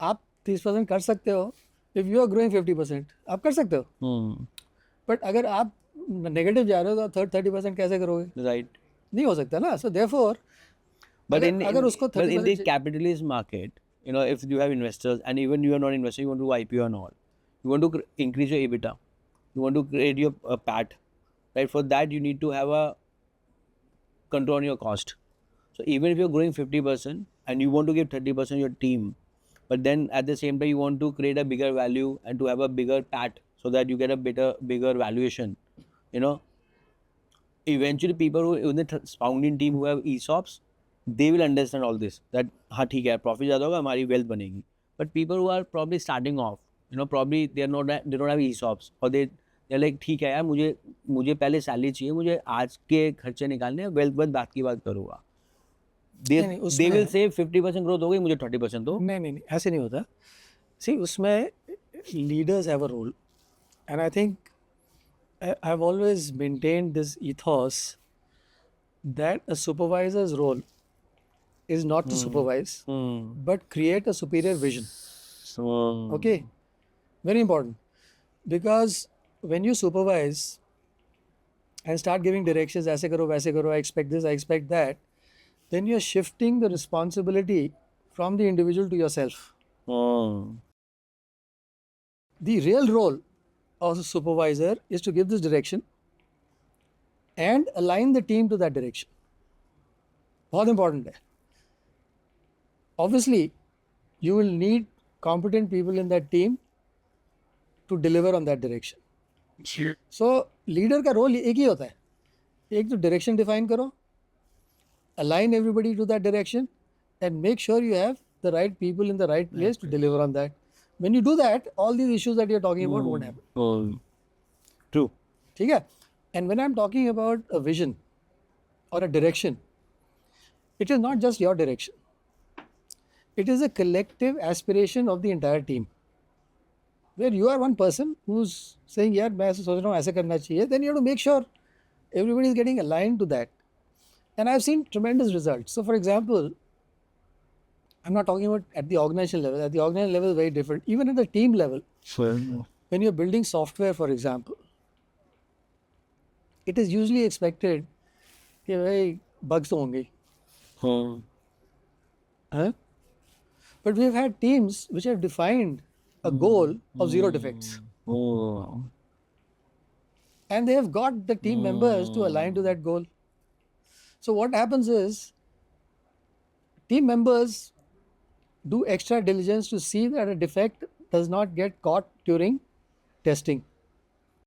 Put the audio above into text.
आप 30% कर सकते हो, इफ यू आर ग्रोइंग 50% आप कर सकते हो, बट अगर आप नेगेटिव जा रहे हो तो 30% कैसे करोगे? Right. नहीं हो सकता ना. सो देयरफॉर But अगर in, अगर in उसको but in the 30% capitalist market, if you have investors and even you are not investor, you want to do IPO and all, you want to increase your EBITDA, you want to create your PAT, right? For that, you need to have a control on your cost. So even if you're growing 50% and you want to give 30% your team, but then at the same time you want to create a bigger value and to have a bigger PAT so that you get a bigger valuation, you know, eventually people who in the founding team who have ESOPs, they will understand all this that हाँ ठीक है profit ज़्यादा होगा हमारी wealth बनेगी. But people who are probably starting off, probably they don't have ESOPs or they're like ठीक है यार मुझे पहले सैलरी चाहिए, मुझे आज के खर्चे निकालने हैं, वेल्थ बाद बात की बात करूँगा. नहीं नहीं They will उसमें say 50% ग्रोथ हो गई, मुझे 30% दो. नहीं नहीं नहीं ऐसे नहीं होता. सी उसमें leaders have a role, and I think I have always maintained this ethos that a supervisor's role is not to supervise but create a superior vision. Okay, very important, because when you supervise and start giving directions, ऐसे करो वैसे करो, I expect this, I expect that, then you're shifting the responsibility from the individual to yourself. The real role of a supervisor is to give this direction and align the team to that direction. बहुत important है. Obviously, you will need competent people in that team to deliver on that direction. So, leader का role एक ही होता है. एक तो direction define करो, align everybody to that direction, and make sure you have the right people in the right place to deliver on that. When you do that, all these issues that you're talking about won't happen. True. ठीक है? And when I'm talking about a vision or a direction, it is not just your direction. It is a collective aspiration of the entire team. Where you are one person who's saying, यार मैं ऐसे सोच रहा हूँ, ऐसे करना चाहिए, then you have to make sure everybody is getting aligned to that. And I've seen tremendous results. So, for example, I'm not talking about at the organizational level. At the organizational level, very different. Even at the team level, when you're building software, for example, it is usually expected कि भाई bugs तो होंगे. Huh? But we've had teams which have defined a goal of zero defects. And they have got the team members to align to that goal. So what happens is team members do extra diligence to see that a defect does not get caught during testing.